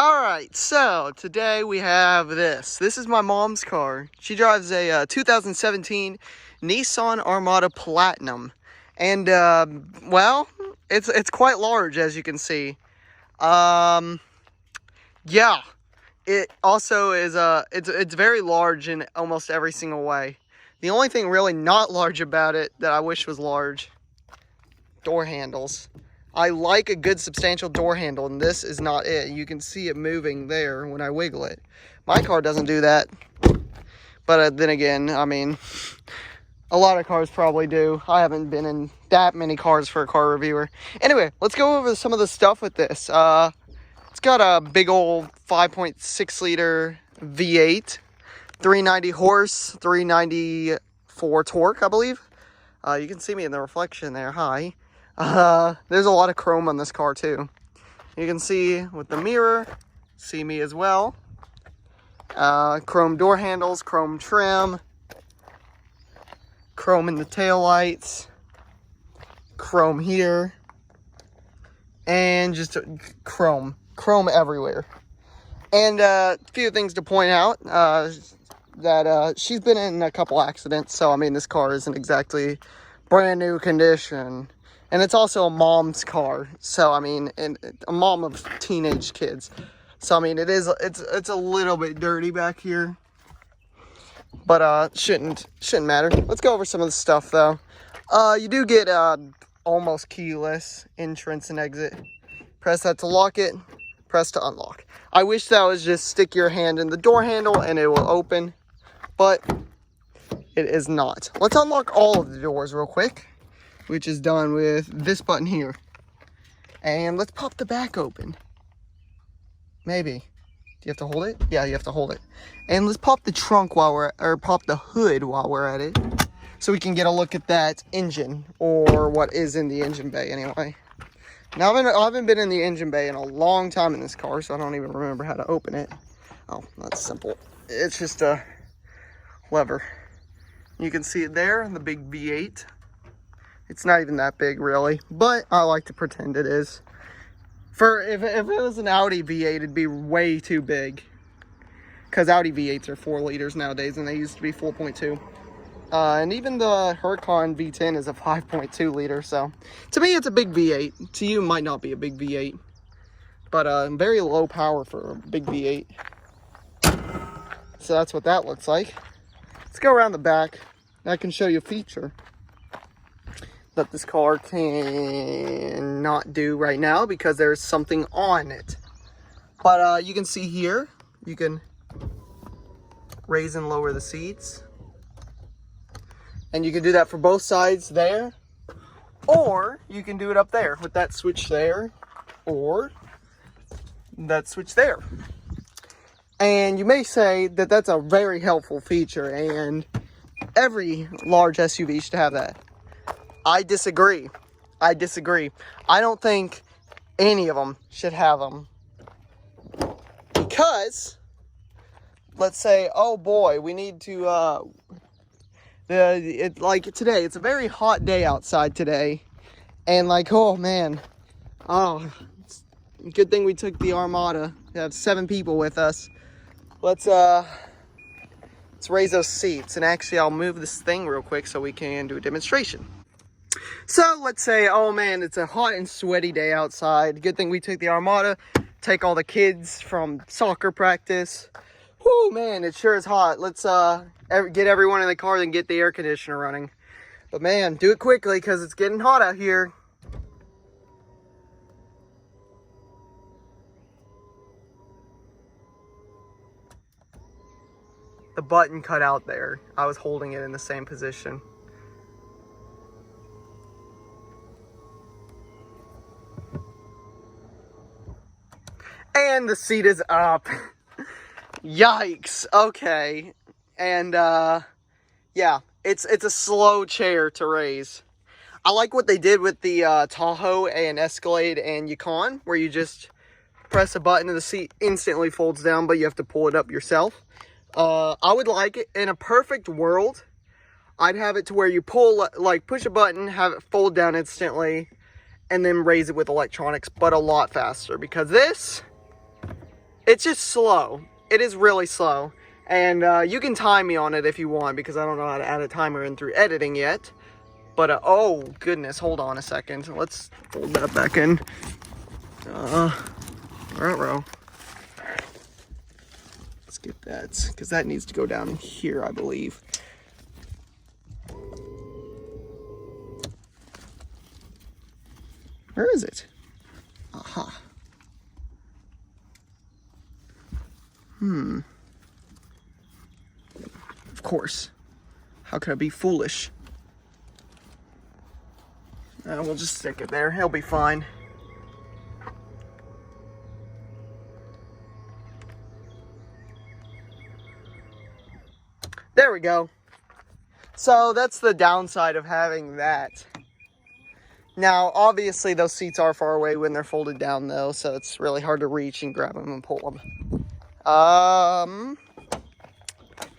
Alright, so today we have this. This is my mom's car. She drives a 2017 Nissan Armada Platinum. And, well, it's quite large, as you can see. Yeah. It also is, it's very large in almost every single way. The only thing really not large about it that I wish was large, door handles. I like a good substantial door handle, and this is not it. You can see it moving there when I wiggle it. My car doesn't do that. But then again, I mean, a lot of cars probably do. I haven't been in that many cars for a car reviewer. Anyway, let's go over some of the stuff with this. It's got a big old 5.6 liter V8, 390 horse, 394 torque, I believe. You can see me in the reflection there. Hi. There's a lot of chrome on this car too. You can see with the mirror, see me as well. Chrome door handles, chrome trim, chrome in the tail lights, chrome here, and just chrome everywhere. And a few things to point out, that she's been in a couple accidents, so I mean this car isn't exactly brand new condition. And it's also a mom's car, so I mean, and a mom of teenage kids. So I mean, it's a little bit dirty back here, but shouldn't matter. Let's go over some of the stuff though. You do get almost keyless entrance and exit. Press that to lock it. Press to unlock. I wish that was just stick your hand in the door handle and it will open, but it is not. Let's unlock all of the doors real quick, which is done with this button here. And let's pop the back open. Maybe. Do you have to hold it? Yeah, you have to hold it. And let's pop the trunk pop the hood while we're at it, so we can get a look at that engine, or what is in the engine bay anyway. Now, I haven't been in the engine bay in a long time in this car, so I don't even remember how to open it. Oh, that's simple. It's just a lever. You can see it there, the big V8. It's not even that big, really, but I like to pretend it is. If it was an Audi V8, it'd be way too big, because Audi V8s are 4 liters nowadays, and they used to be 4.2. And even the Huracan V10 is a 5.2 liter, so to me, it's a big V8. To you, it might not be a big V8, but very low power for a big V8. So that's what that looks like. Let's go around the back, and I can show you a feature that this car cannot do right now because there's something on it. But you can see here, you can raise and lower the seats. And you can do that for both sides there, or you can do it up there with that switch there, or that switch there. And you may say that that's a very helpful feature, and every large SUV should have that. I disagree. I don't think any of them should have them. Because, let's say, oh boy, we need to, like today, it's a very hot day outside today. And like, oh man, good thing we took the Armada. We have 7 people with us. Let's raise those seats. And actually, I'll move this thing real quick so we can do a demonstration. So let's say, oh man, it's a hot and sweaty day outside. Good thing we took the Armada. Take all the kids from soccer practice. Whoo, man, it sure is hot. Let's get everyone in the car and get the air conditioner running. But man, do it quickly because it's getting hot out here. The button cut out there. I was holding it in the same position. And the seat is up. Yikes. Okay. And yeah, it's a slow chair to raise. I like what they did with the Tahoe and Escalade and Yukon, where you just press a button and the seat instantly folds down, but you have to pull it up yourself. I would like it in a perfect world. I'd have it to where you push a button, have it fold down instantly, and then raise it with electronics, but a lot faster, because this It's just slow. It is really slow. And you can time me on it if you want, because I don't know how to add a timer in through editing yet. But, oh, goodness, hold on a second. Let's fold that back in. Ruh-roh. Let's get that, because that needs to go down in here, I believe. Where is it? Aha. Of course. How could I be foolish? We'll just stick it there. He'll be fine. There we go. So that's the downside of having that. Now, obviously, those seats are far away when they're folded down, though, so it's really hard to reach and grab them and pull them.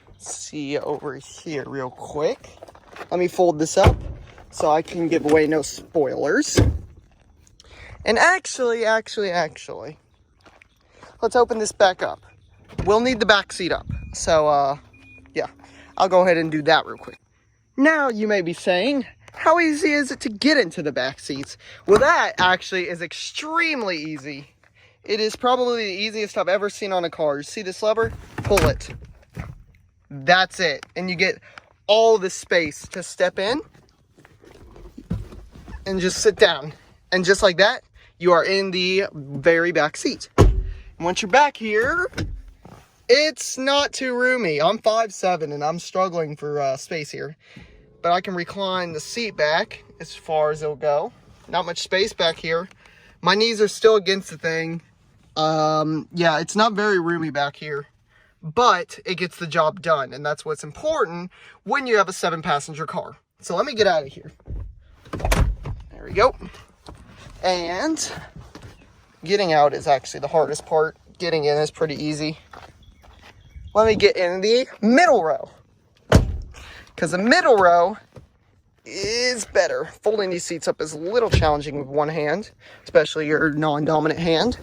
Let's see over here real quick. Let me fold this up so I can give away no spoilers. And actually, let's open this back up. We'll need the back seat up. So, yeah, I'll go ahead and do that real quick. Now, you may be saying, how easy is it to get into the back seats? Well, that actually is extremely easy. It is probably the easiest I've ever seen on a car. You see this lever? Pull it. That's it. And you get all the space to step in and just sit down. And just like that, you are in the very back seat. And once you're back here, it's not too roomy. I'm 5'7" and I'm struggling for space here. But I can recline the seat back as far as it'll go. Not much space back here. My knees are still against the thing. Yeah, it's not very roomy back here. But it gets the job done. And that's what's important when you have a 7-passenger car. So let me get out of here. There we go. And getting out is actually the hardest part. Getting in is pretty easy. Let me get in the middle row. Because the middle row is better. Folding these seats up is a little challenging with one hand, especially your non-dominant hand.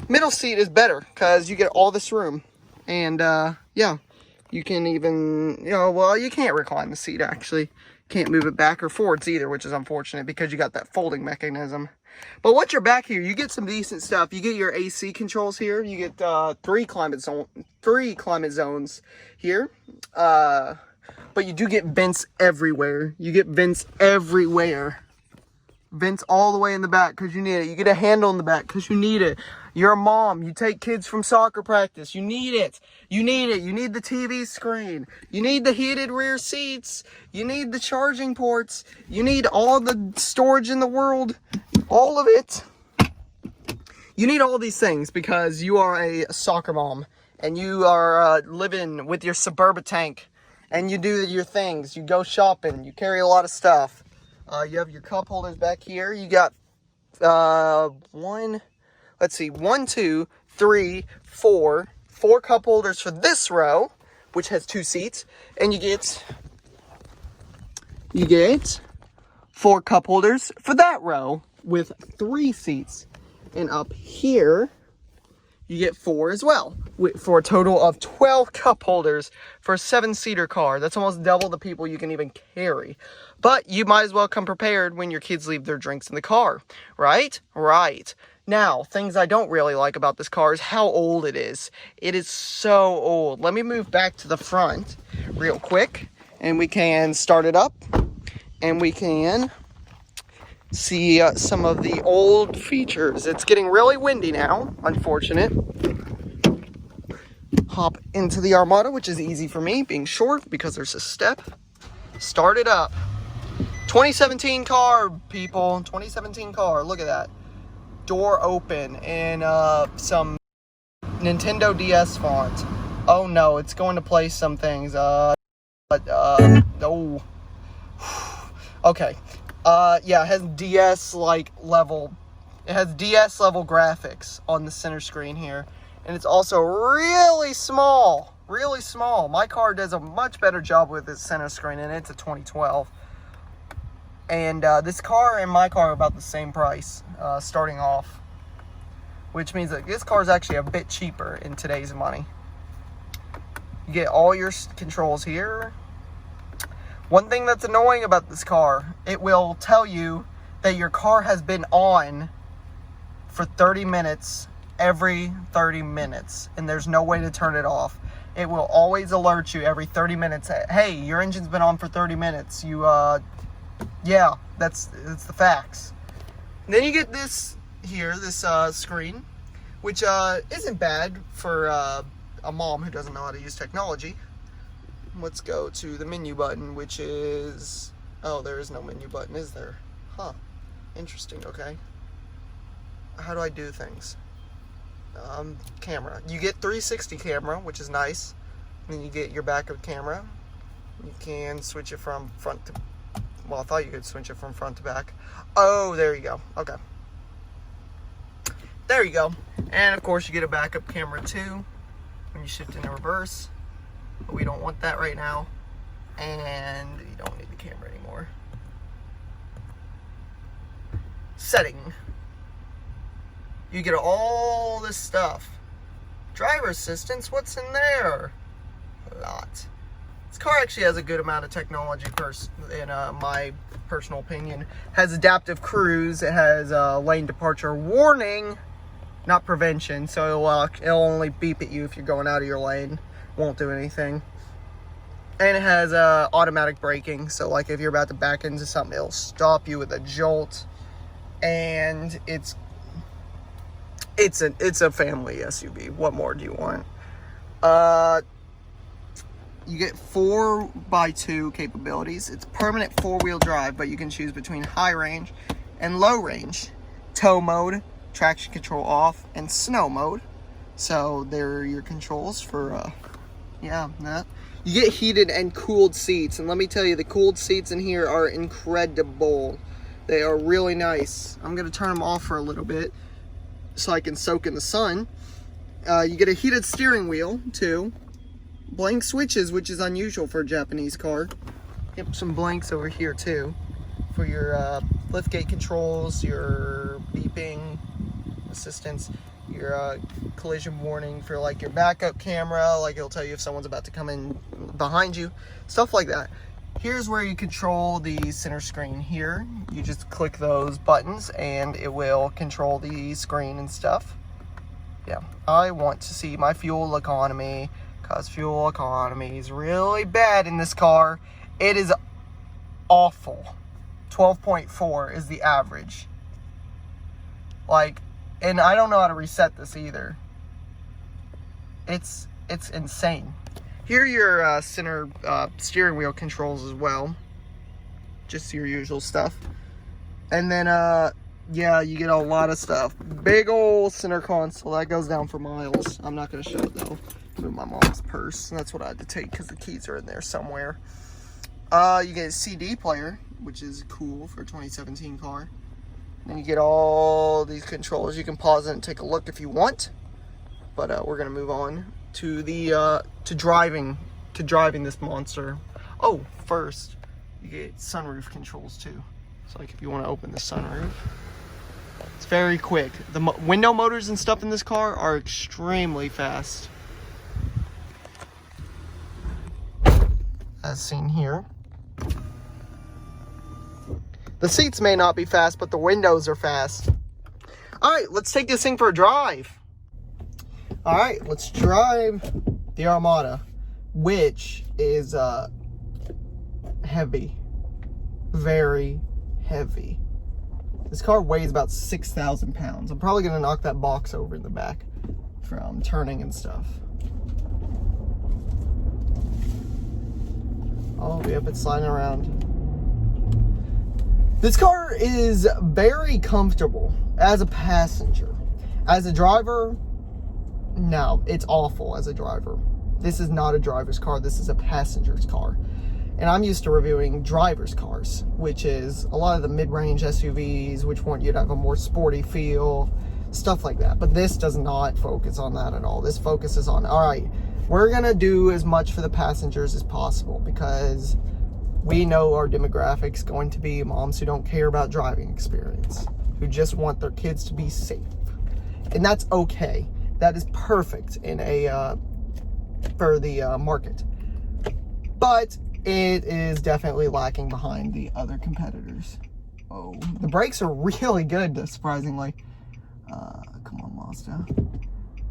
Middle seat is better because you get all this room. And, yeah, you can even, well, you can't recline the seat, actually. Can't move it back or forwards either, which is unfortunate because you got that folding mechanism. But once you're back here, you get some decent stuff. You get your AC controls here. You get 3 climate zones here. But you do get vents everywhere. You get vents everywhere. Vents all the way in the back because you need it. You get a handle in the back because you need it. You're a mom. You take kids from soccer practice. You need it. You need it. You need the TV screen. You need the heated rear seats. You need the charging ports. You need all the storage in the world. All of it. You need all these things because you are a soccer mom. And you are living with your Suburban tank. And you do your things. You go shopping. You carry a lot of stuff. You have your cup holders back here. You got 1, 2, 3, 4 cup holders for this row, which has 2 seats. And you get 4 cup holders for that row with 3 seats. And up here, you get 4 as well, for a total of 12 cup holders for a 7-seater car. That's almost double the people you can even carry. But you might as well come prepared when your kids leave their drinks in the car, right? Right. Now, things I don't really like about this car is how old it is. It is so old. Let me move back to the front real quick, and we can start it up, and we can see some of the old features. It's getting really windy now, unfortunate. Hop into the Armada, which is easy for me, being short, because there's a step. Start it up. 2017 car, people. 2017 car. Look at that. Door open in some Nintendo DS font. Oh no, it's going to play some things. Oh. Okay. Yeah, it has DS level. It has DS level graphics on the center screen here. And it's also really small. Really small. My car does a much better job with its center screen, and it's a 2012. And this car and my car are about the same price, starting off. which means that this car is actually a bit cheaper in today's money. You get all your controls here. One thing that's annoying about this car, it will tell you that your car has been on for 30 minutes every 30 minutes, and there's no way to turn it off. It will always alert you every 30 minutes that, hey, your engine's been on for 30 minutes. Yeah, that's the facts. And then you get this here, this screen, which isn't bad for a mom who doesn't know how to use technology. Let's go to the menu button, which is, oh, there is no menu button, is there? Huh, interesting. Okay, how do I do things? Camera, you get 360 camera, which is nice. And then you get your backup camera. You can switch it from front to, well, I thought you could switch it from front to back. Oh, there you go. Okay, there you go. And of course you get a backup camera too when you shift into reverse, but we don't want that right now, and you don't need the camera anymore. Setting, you get all this stuff. Driver assistance, what's in there? A lot. This car actually has a good amount of technology, in my personal opinion. Has adaptive cruise, it has lane departure warning, not prevention, so it'll only beep at you if you're going out of your lane. Won't do anything. And it has automatic braking, so like if you're about to back into something, it'll stop you with a jolt. And it's a family SUV. What more do you want? You get 4x2 capabilities. It's permanent 4-wheel drive, but you can choose between high range and low range. Tow mode, traction control off, and snow mode. So there are your controls for that. You get heated and cooled seats, and let me tell you, the cooled seats in here are incredible. They are really nice. I'm gonna turn them off for a little bit so I can soak in the sun. You get a heated steering wheel too. Blank switches, which is unusual for a Japanese car. Yep, some blanks over here too for your liftgate controls, your beeping assistance, your collision warning for like your backup camera, like it'll tell you if someone's about to come in behind you, stuff like that. Here's where you control the center screen here. You just click those buttons and it will control the screen and stuff. Yeah, I want to see my fuel economy, because fuel economy is really bad in this car. It is awful. 12.4 is the average. Like, and I don't know how to reset this either. It's insane. Here are your center steering wheel controls as well. Just your usual stuff. And then, yeah, you get a lot of stuff. Big old center console. That goes down for miles. I'm not going to show it, though. Move my mom's purse. That's what I had to take because the keys are in there somewhere. You get a CD player, which is cool for a 2017 car. Then you get all these controls. You can pause it and take a look if you want. But we're going to move on to the to driving this monster. Oh, first you get sunroof controls too. So like if you want to open the sunroof, it's very quick. The window motors and stuff in this car are extremely fast, as seen here. The seats may not be fast, but the windows are fast. All right, let's take this thing for a drive. All right, let's drive the Armada, which is heavy, very heavy. This car weighs about 6,000 pounds. I'm probably gonna knock that box over in the back from turning and stuff. Oh, yep, it's sliding around. This car is very comfortable as a passenger. As a driver, no, it's awful as a driver. This is not a driver's car, this is a passenger's car. And I'm used to reviewing driver's cars, which is a lot of the mid-range SUVs, which want you to have a more sporty feel, stuff like that. But this does not focus on that at all. This focuses on, all right, we're gonna do as much for the passengers as possible, because we know our demographic's going to be moms who don't care about driving experience, who just want their kids to be safe. And that's okay. That is perfect in a for the market. But it is definitely lacking behind the other competitors. Oh, the brakes are really good, surprisingly. Come on, Mazda.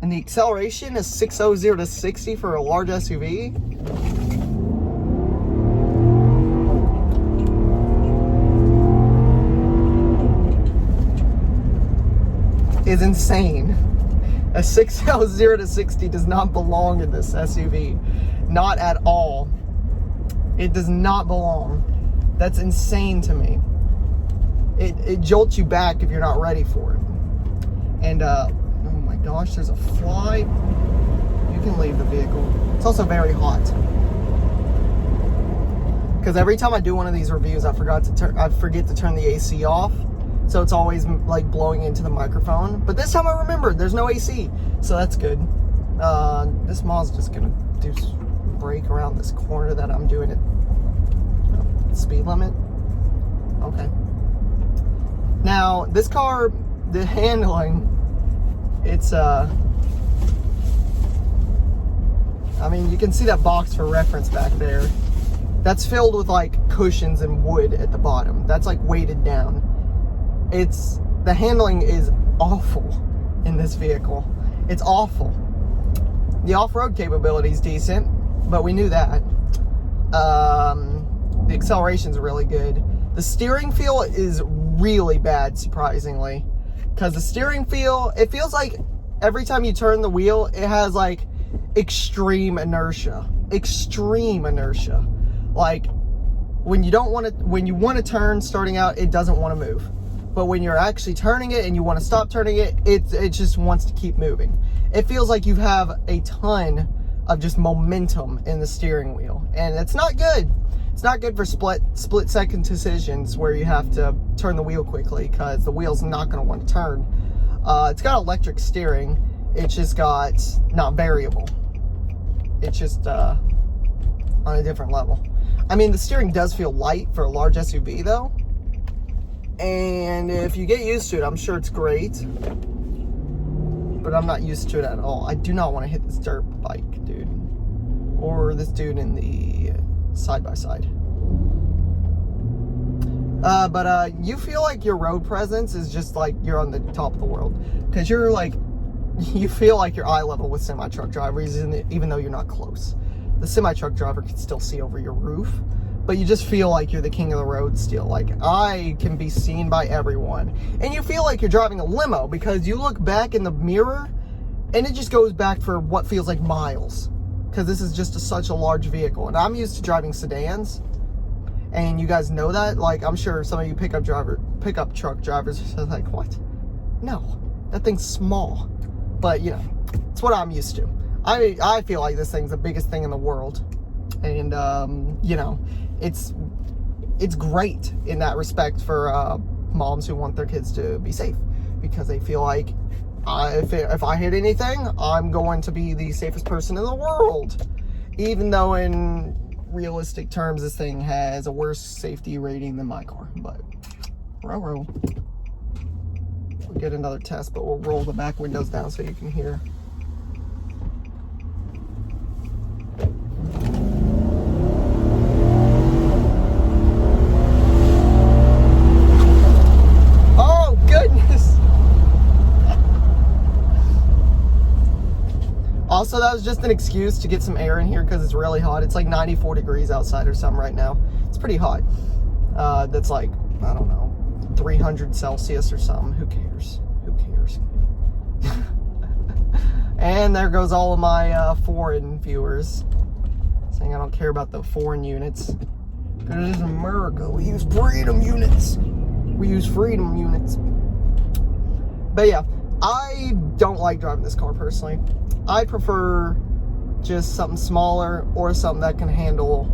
And the acceleration is 600 to 60 for a large SUV. Is insane. A 600 to 60 does not belong in this SUV. Not at all. It does not belong. That's insane to me. It jolts you back if you're not ready for it. And, oh my gosh, there's a fly. You can leave the vehicle. It's also very hot. Because every time I do one of these reviews, I forget to turn the AC off. So it's always like blowing into the microphone. But this time I remembered there's no AC. So that's good. This Mazda's just going to do brake around this corner that I'm doing at speed limit. Okay. Now, this car, the handling, it's, I mean, you can see that box for reference back there. That's filled with, like, cushions and wood at the bottom. That's, like, weighted down. The handling is awful in this vehicle. It's awful. The off-road capability is decent, but we knew that. The acceleration's really good. The steering feel is really bad, surprisingly. Because the steering feel, it feels like every time you turn the wheel, it has like extreme inertia. Extreme inertia. Like when you want to turn starting out, it doesn't want to move. But when you're actually turning it and you want to stop turning it, it just wants to keep moving. It feels like you have a ton of just momentum in the steering wheel. And it's not good. It's not good for split-second decisions where you have to turn the wheel quickly because the wheel's not going to want to turn. It's got electric steering. It's just got not variable. It's just on a different level. I mean, the steering does feel light for a large SUV, though. And if you get used to it, I'm sure it's great. But I'm not used to it at all. I do not want to hit this dirt bike, dude. Or this dude in the side-by-side. But you feel like your road presence is just like you're on the top of the world. Because you're like, you feel like you're eye level with semi-truck drivers, even though you're not close. The semi-truck driver can still see over your roof. But you just feel like you're the king of the road still. Like, I can be seen by everyone. And you feel like you're driving a limo because you look back in the mirror and it just goes back for what feels like miles. Because this is just such a large vehicle. And I'm used to driving sedans. And you guys know that. Like, I'm sure some of you pickup truck drivers are like, what? No, that thing's small. But, you know, it's what I'm used to. I feel like this thing's the biggest thing in the world. And, you know, it's great in that respect for moms who want their kids to be safe, because they feel like if I hit anything, I'm going to be the safest person in the world, even though in realistic terms this thing has a worse safety rating than my car. But we'll get another test, but we'll roll the back windows down so you can hear. Also, that was just an excuse to get some air in here because it's really hot. It's like 94 degrees outside or something right now. It's pretty hot. That's like, I don't know, 300 Celsius or something. Who cares? Who cares? And there goes all of my foreign viewers saying I don't care about the foreign units. Because it's America. We use freedom units. We use freedom units. But yeah, I don't like driving this car personally. I prefer just something smaller or something that can handle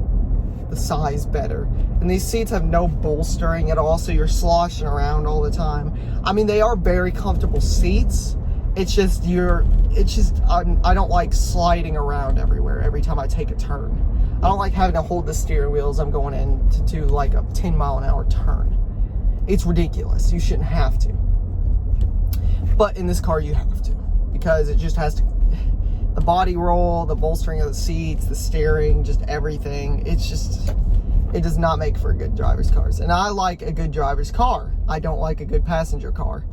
the size better. And these seats have no bolstering at all, so you're sloshing around all the time. I mean, they are very comfortable seats. It's just I don't like sliding around everywhere every time I take a turn. I don't like having to hold the steering wheel as I'm going in to do like a 10-mile-an-hour turn. It's ridiculous. You shouldn't have to. But in this car, you have to, because it just has to, the body roll, the bolstering of the seats, the steering, just everything. It's just, it does not make for good driver's cars. And I like a good driver's car. I don't like a good passenger car.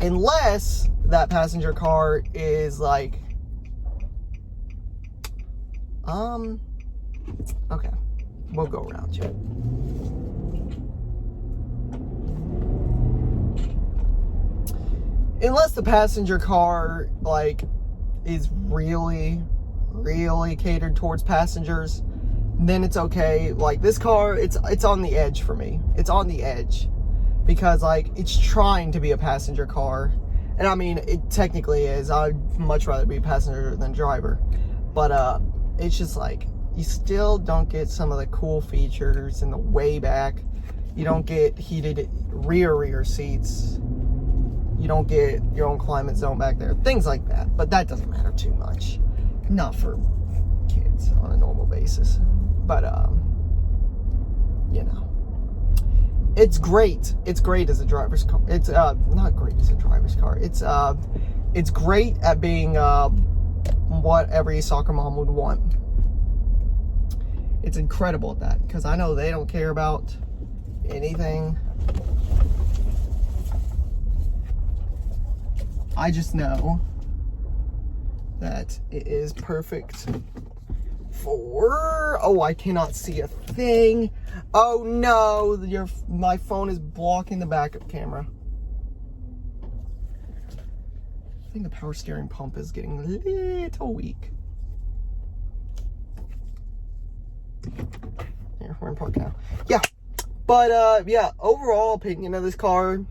Unless that passenger car is like, okay, we'll go around you. Unless the passenger car, like, is really, really catered towards passengers, then it's okay. Like, this car, it's on the edge for me. It's on the edge. Because, like, it's trying to be a passenger car. And, I mean, it technically is. I'd much rather be a passenger than driver. But, it's just, like, you still don't get some of the cool features in the way back. You don't get heated rear seats. You don't get your own climate zone back there. Things like that. But that doesn't matter too much. Not for kids on a normal basis. But, you know. It's great. It's great as a driver's car. It's not great as a driver's car. It's great at being what every soccer mom would want. It's incredible at that, because I know they don't care about anything. I just know that it is perfect for, oh, I cannot see a thing. Oh no, my phone is blocking the backup camera. I think the power steering pump is getting a little weak. Here, we're in park now. Yeah, but yeah, overall opinion of this car,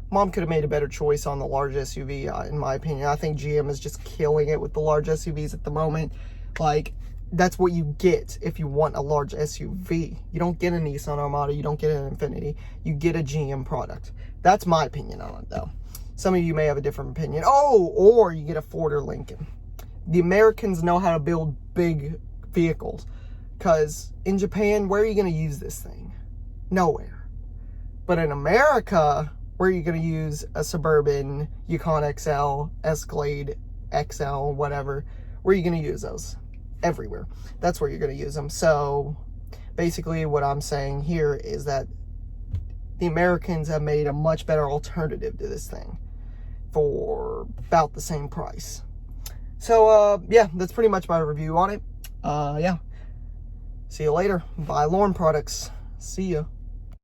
Mom could have made a better choice on the large SUV, in my opinion. I think GM is just killing it with the large SUVs at the moment. Like, that's what you get if you want a large SUV. You don't get a Nissan Armada, you don't get an Infiniti, you get a GM product. That's my opinion on it, though. Some of you may have a different opinion. Oh, or you get a Ford or Lincoln. The Americans know how to build big vehicles. Because in Japan, where are you going to use this thing? Nowhere. But in America, where are you going to use a Suburban, Yukon XL, Escalade XL, whatever? Where are you going to use those? Everywhere. That's where you're going to use them. So basically what I'm saying here is that the Americans have made a much better alternative to this thing for about the same price. So yeah, that's pretty much my review on it. Yeah. See you later. Buy Lorne products. See ya.